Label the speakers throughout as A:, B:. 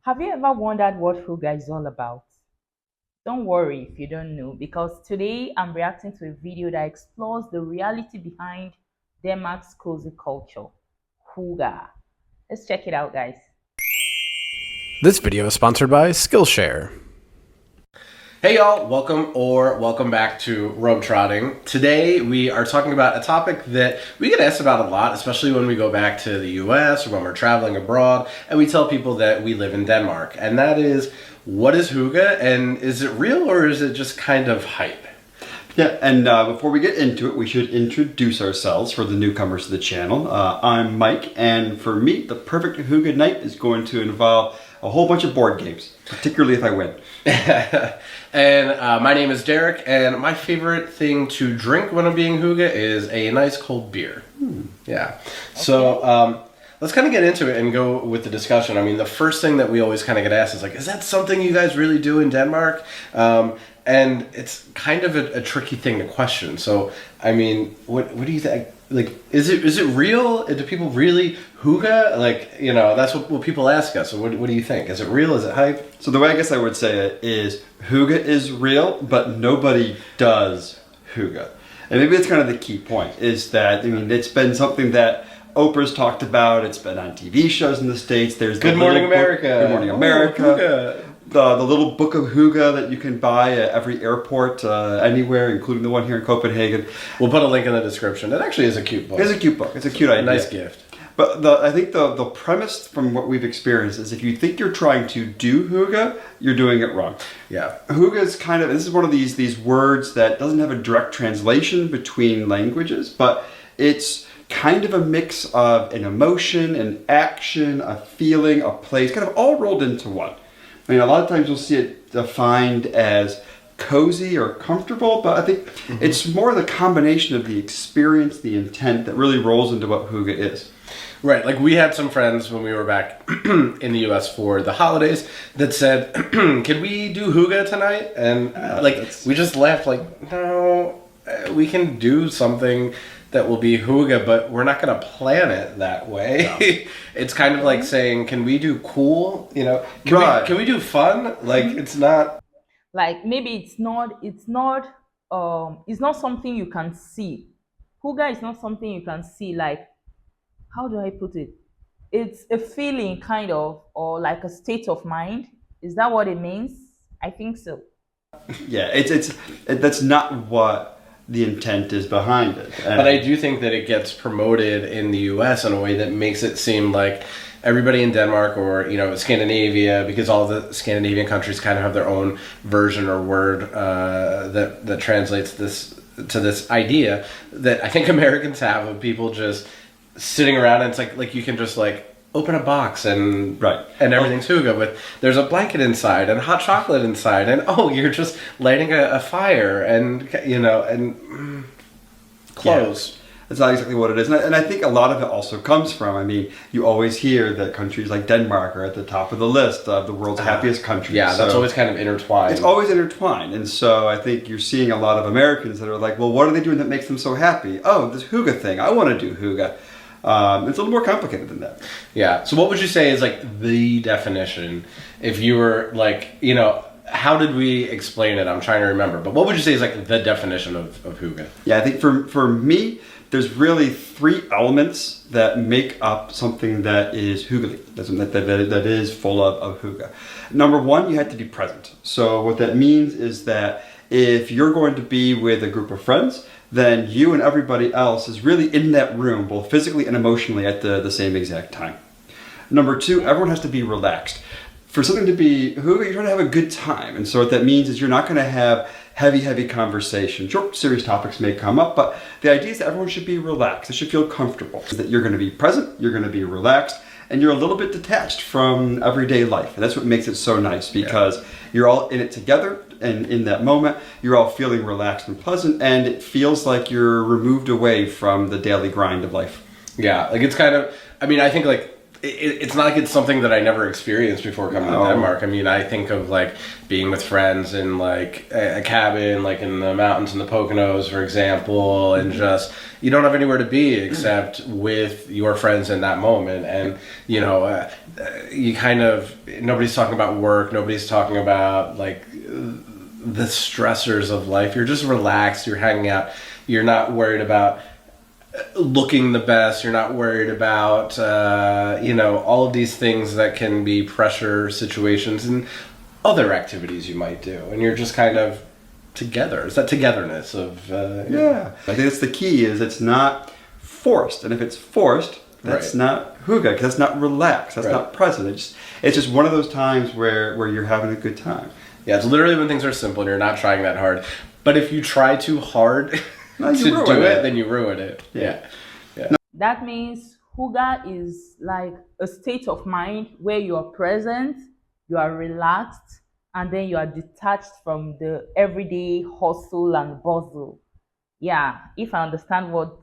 A: Have you ever wondered what Hygge is all about? Don't worry if you don't know, because today I'm reacting to a video that explores the reality behind Denmark's cozy culture, Hygge. Let's check it out, guys.
B: This video is sponsored by Skillshare. Hey y'all, welcome back to Robe Trotting. Today we are talking about a topic that we get asked about a lot, especially when we go back to the US or when we're traveling abroad and we tell people that we live in Denmark. And that is, what is Hygge, and is it real or is it just kind of hype?
C: Yeah, and before we get into it, we should introduce ourselves for the newcomers to the channel. I'm Mike, and for me, the perfect Hygge night is going to involve a whole bunch of board games, particularly if I win.
B: And my name is Derek, and my favorite thing to drink when I'm being Hygge is a nice cold beer. Yeah. So let's kind of get into it and go with the discussion. I mean, the first thing that we always kind of get asked is like, is that something you guys really do in Denmark? And it's kind of a tricky thing to question. So, I mean, what do you think? Like, is it real? Do people really Hygge? Like, you know, that's what people ask us. So what do you think? Is it real? Is it hype?
C: So the way I guess I would say it is, Hygge is real, but nobody does Hygge. And maybe that's kind of the key point, is that, I mean, it's been something that Oprah's talked about. It's been on TV shows in the States. There's
B: Good Morning America.
C: Good Morning America.
B: Hygge.
C: The little book of Hygge that you can buy at every airport anywhere, including the one here in Copenhagen.
B: We'll put a link in the description. It actually is a cute book.
C: It's a cute book. It's a cute idea.
B: Nice gift.
C: But I think the premise from what we've experienced is if you think you're trying to do Hygge, you're doing it wrong.
B: Yeah.
C: Hygge is kind of, this is one of these words that doesn't have a direct translation between languages, but it's kind of a mix of an emotion, an action, a feeling, a place, kind of all rolled into one. I mean, a lot of times you'll see it defined as cozy or comfortable, but I think it's more the combination of the experience, the intent that really rolls into what Hygge is.
B: Right, like we had some friends when we were back in the US for the holidays that said, can we do Hygge tonight? And we just laughed like, no, we can do something that will be Hygge, but we're not going to plan it that way. No. It's kind of like saying, can we do cool? You know, can we do fun? Like, it's not.
A: Like maybe it's not something you can see. Hygge is not something you can see. Like, how do I put it? It's a feeling kind of, or like a state of mind. Is that what it means? I think so.
C: Yeah, that's not what the intent is behind it.
B: But I do think that it gets promoted in the US in a way that makes it seem like everybody in Denmark or, you know, Scandinavia, because all the Scandinavian countries kind of have their own version or word that translates this to this idea that I think Americans have of people just sitting around and it's like you can just like open a box and everything's Hygge, but there's a blanket inside and hot chocolate inside and you're just lighting a fire and, you know, and clothes.
C: Yeah. That's not exactly what it is. And I think a lot of it also comes from, I mean, you always hear that countries like Denmark are at the top of the list of the world's happiest countries.
B: Yeah, that's always kind of intertwined.
C: It's always intertwined. And so I think you're seeing a lot of Americans that are like, well, what are they doing that makes them so happy? Oh, this Hygge thing. I want to do Hygge. It's a little more complicated than that.
B: Yeah. So what would you say is like the definition? If you were like, you know, how did we explain it? I'm trying to remember. But what would you say is like the definition of Hygge?
C: Yeah, I think for me, there's really three elements that make up something that is Hygge, that is full of Hygge. Number one, you have to be present. So what that means is that if you're going to be with a group of friends, then you and everybody else is really in that room, both physically and emotionally at the same exact time. Number two, everyone has to be relaxed. For something to be Hygge, you're trying to have a good time. And so what that means is you're not going to have heavy conversation. Sure, serious topics may come up, but the idea is that everyone should be relaxed. They should feel comfortable. That you're going to be present, you're going to be relaxed, and you're a little bit detached from everyday life. And that's what makes it so nice, because you're all in it together, and in that moment, you're all feeling relaxed and pleasant, and it feels like you're removed away from the daily grind of life.
B: Yeah, like it's kind of, I mean, I think like it's not like it's something that I never experienced before coming to Denmark. I mean, I think of like being with friends in like a cabin, like in the mountains in the Poconos, for example, and just you don't have anywhere to be except with your friends in that moment, and you know, you kind of nobody's talking about work, nobody's talking about like the stressors of life. You're just relaxed. You're hanging out. You're not worried about looking the best. You're not worried about you know, all of these things that can be pressure situations and other activities you might do, and you're just kind of together. It's that togetherness of
C: yeah. I think that's the key. Is it's not forced, and if it's forced, that's not hygge, because that's not relaxed. That's not present. It's just one of those times where you're having a good time.
B: Yeah, it's literally when things are simple and you're not trying that hard. But if you try too hard
C: No,
B: to do it, then you ruin it. Yeah.
A: That means hygge is like a state of mind where you are present, you are relaxed, and then you are detached from the everyday hustle and bustle. Yeah, if I understand what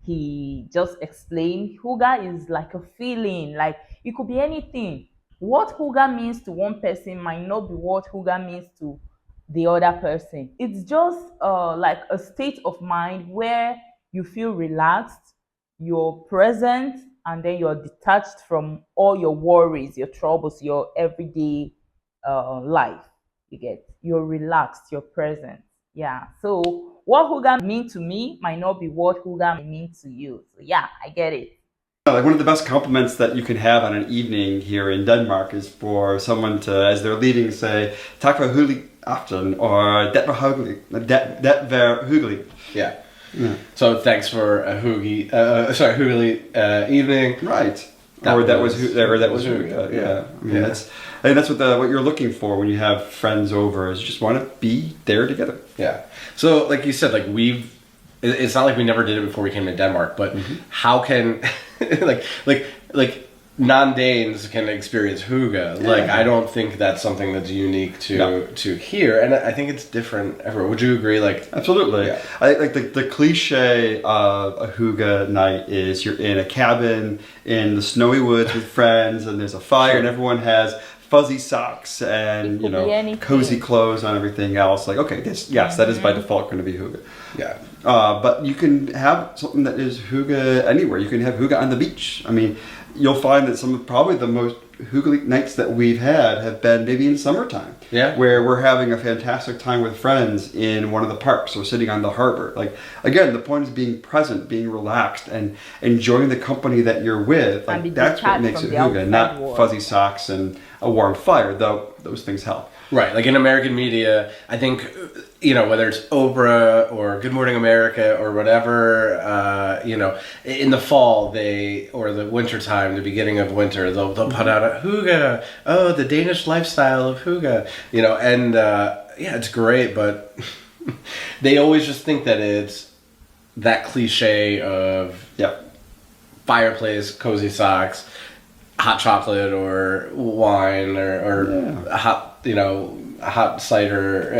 A: he just explained, hygge is like a feeling, like it could be anything. What hygge means to one person might not be what hygge means to the other person. It's just like a state of mind where you feel relaxed, you're present, and then you're detached from all your worries, your troubles, your everyday life. You get, you're relaxed, you're present. Yeah. So what hygge mean to me might not be what hygge mean to you. So yeah, I get it.
C: Like one of the best compliments that you can have on an evening here in Denmark is for someone to, as they're leaving, say "Tak for hyggelig aften" or "Det var hyggelig." Det var hyggelig.
B: Yeah. So thanks for a hyggelig evening.
C: Right.
B: That was
C: hygge. Yeah. I mean, I think that's what you're looking for when you have friends over, is you just want to be there together.
B: Yeah. So like you said, like it's not like we never did it before we came to Denmark, but how can like non-Danes can experience hygge? Like I don't think that's something that's unique to here, and I think it's different everywhere. Would you agree? Like
C: absolutely. Yeah. I think like the cliche of a hygge night is you're in a cabin in the snowy woods with friends, and there's a fire, and everyone has fuzzy socks and cozy clothes on everything else. Like okay, that is by default going to be hygge.
B: Yeah.
C: But you can have something that is hygge anywhere. You can have hygge on the beach. I mean, you'll find that probably the most hygge nights that we've had have been maybe in summertime.
B: Yeah.
C: Where we're having a fantastic time with friends in one of the parks or sitting on the harbor. Like, again, the point is being present, being relaxed, and enjoying the company that you're with. Like, that's what makes it hygge, not fuzzy socks and a warm fire, though those things help.
B: Right, like in American media, I think, you know, whether it's Oprah or Good Morning America or whatever, you know, in the fall or the winter time, the beginning of winter, they'll put out a hygge, the Danish lifestyle of hygge, you know, and yeah, it's great, but they always just think that it's that cliche of fireplace, cozy socks, hot chocolate or wine or a hot, you know, a hot cider.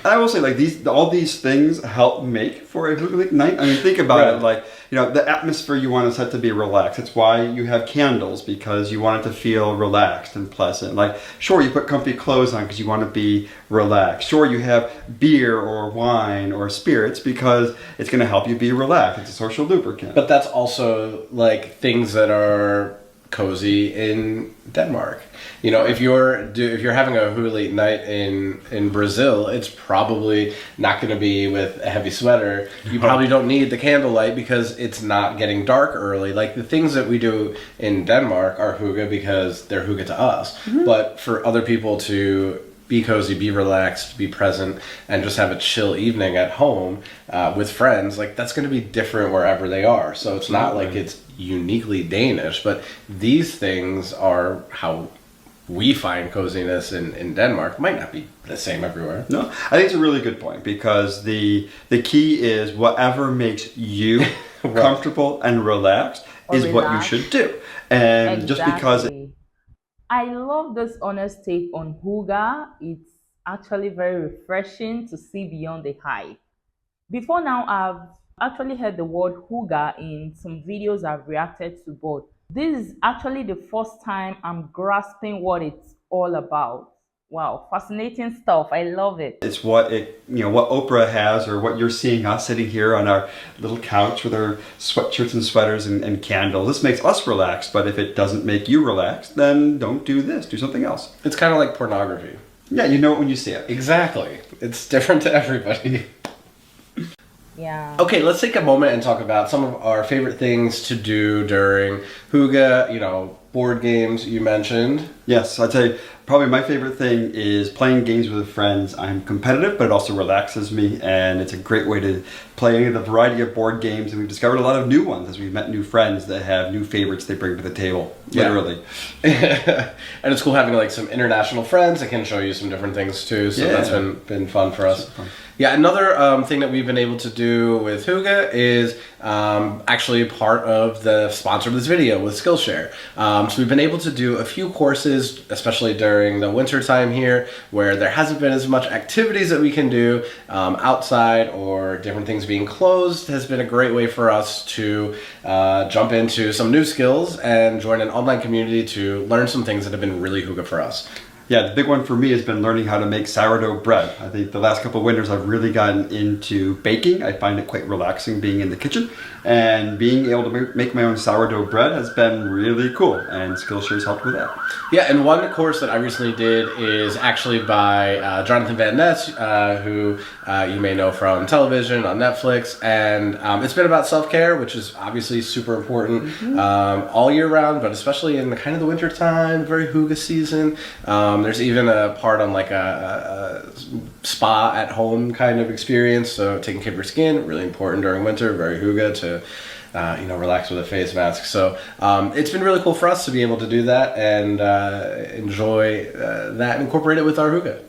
C: I will say, like, all these things help make for a hygge night. I mean, think about it, like, you know, the atmosphere you want to set to be relaxed. It's why you have candles, because you want it to feel relaxed and pleasant. Like, sure, you put comfy clothes on because you want to be relaxed. Sure, you have beer or wine or spirits because it's going to help you be relaxed. It's a social lubricant.
B: But that's also like things that are cozy in Denmark. You know, if you're having a hygge night in Brazil, it's probably not going to be with a heavy sweater. You probably don't need the candlelight because it's not getting dark early. Like the things that we do in Denmark are hygge because they're hygge to us. But for other people to be cozy, be relaxed, be present, and just have a chill evening at home with friends, like that's going to be different wherever they are. So it's not like it's uniquely Danish, but these things are how we find coziness in Denmark. Might not be the same everywhere.
C: No, I think it's a really good point, because the key is whatever makes you comfortable and relaxed is what you should do. And just because
A: I love this honest take on hygge. It's actually very refreshing to see beyond the hype. Before now, I've actually heard the word hygge in some videos I've reacted to, but This is actually the first time I'm grasping what it's all about. Wow, fascinating stuff. I love it.
C: It's what what Oprah has, or what you're seeing us sitting here on our little couch with our sweatshirts and sweaters and candles. This makes us relaxed, but if it doesn't make you relaxed, then don't do this. Do something else.
B: It's kind of like pornography.
C: Yeah, you know it when you see it.
B: Exactly. It's different to everybody.
A: Yeah.
B: Okay, let's take a moment and talk about some of our favorite things to do during Hygge, board games you mentioned.
C: Yes, I'd say probably my favorite thing is playing games with friends. I'm competitive, but it also relaxes me, and it's a great way to play the variety of board games. And we've discovered a lot of new ones as we've met new friends that have new favorites they bring to the table. Literally.
B: Yeah. And it's cool having like some international friends that can show you some different things too. So that's been fun for us.
C: Fun.
B: Yeah, another thing that we've been able to do with Hygge is actually part of the sponsor of this video with Skillshare. So we've been able to do a few courses, especially during the winter time here, where there hasn't been as much activities that we can do outside, or different things being closed has been a great way for us to jump into some new skills and join an online community to learn some things that have been really Hygge for us.
C: Yeah, the big one for me has been learning how to make sourdough bread. I think the last couple of winters I've really gotten into baking. I find it quite relaxing being in the kitchen, and being able to make my own sourdough bread has been really cool, and Skillshare's helped with that.
B: Yeah, and one course that I recently did is actually by Jonathan Van Ness, who you may know from television on Netflix, and it's been about self-care, which is obviously super important all year round, but especially in the kind of the winter time, very Hygge season. There's even a part on like a spa at home kind of experience. So taking care of your skin, really important during winter, very Hygge to relax with a face mask. So it's been really cool for us to be able to do that and enjoy that and incorporate it with our Hygge.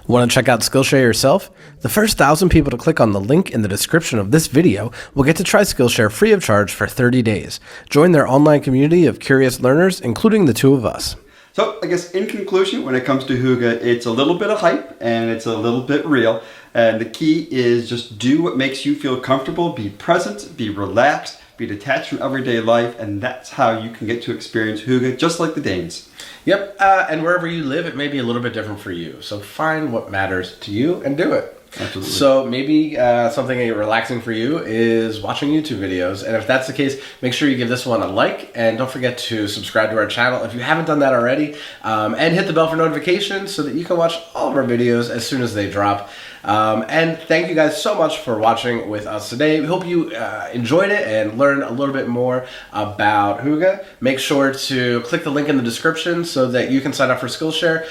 B: Want to check out Skillshare yourself? The first 1,000 people to click on the link in the description of this video will get to try Skillshare free of charge for 30 days. Join their online community of curious learners, including the two of us.
C: So I guess in conclusion, when it comes to Hygge, it's a little bit of hype and it's a little bit real. And the key is just do what makes you feel comfortable, be present, be relaxed, be detached from everyday life, and that's how you can get to experience Hygge just like the Danes.
B: Yep, and wherever you live, it may be a little bit different for you. So find what matters to you and do it.
C: Absolutely.
B: So maybe something relaxing for you is watching YouTube videos. And if that's the case, make sure you give this one a like. And don't forget to subscribe to our channel if you haven't done that already. And hit the bell for notifications so that you can watch all of our videos as soon as they drop. And thank you guys so much for watching with us today. We hope you enjoyed it and learned a little bit more about Hygge. Make sure to click the link in the description so that you can sign up for Skillshare.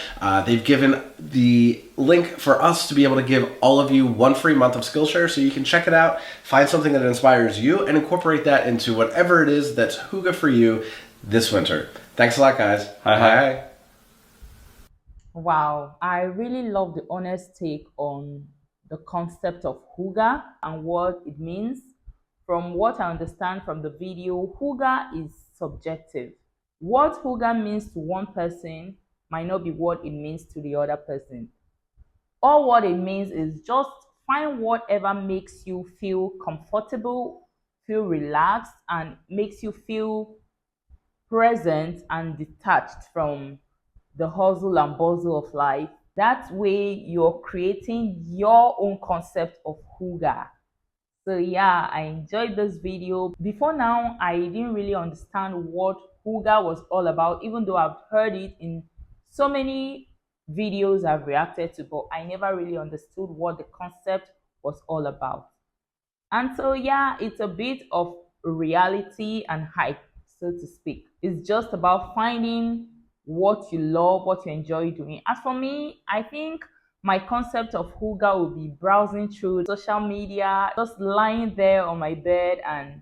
B: They've given the link for us to be able to give all of you 1 free month of Skillshare, so you can check it out, find something that inspires you, and incorporate that into whatever it is that's Hygge for you this winter. Thanks a lot, guys. Hi.
A: Wow, I really love the honest take on the concept of Hygge and what it means. From what I understand from the video, Hygge is subjective. What Hygge means to one person might not be what it means to the other person. All what it means is just find whatever makes you feel comfortable, feel relaxed, and makes you feel present and detached from the hustle and bustle of life. That way you're creating your own concept of Hygge. So yeah, I enjoyed this video. Before now, I didn't really understand what Hygge was all about, even though I've heard it in so many videos I've reacted to, but I never really understood what the concept was all about. And so yeah, it's a bit of reality and hype, so to speak. It's just about finding what you love, what you enjoy doing. As for me, I think my concept of Hygge will be browsing through social media, just lying there on my bed and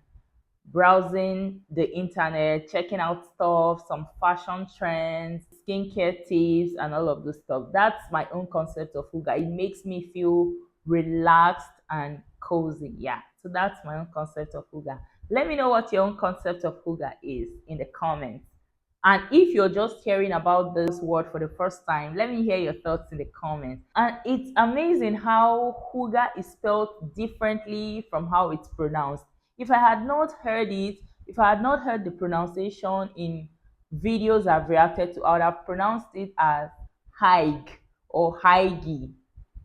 A: browsing the internet, checking out stuff, some fashion trends, skincare tips, and all of this stuff. That's my own concept of Hygge. It makes me feel relaxed and cozy. Yeah, so that's my own concept of Hygge. Let me know what your own concept of Hygge is in the comments. And if you're just hearing about this word for the first time, let me hear your thoughts in the comments. And it's amazing how Hygge is spelled differently from how it's pronounced. If I had not heard it, If I had not heard the pronunciation in videos I've reacted to, I would have pronounced it as Hygge or Hygge.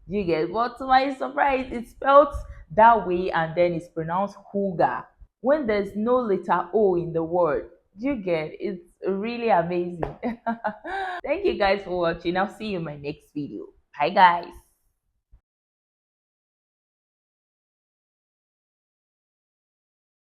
A: You get? But to my surprise, it's spelled that way and then it's pronounced Hygge when there's no letter O in the word. Do you get? It's really amazing. Thank you guys for watching. I'll see you in my next video. Bye guys.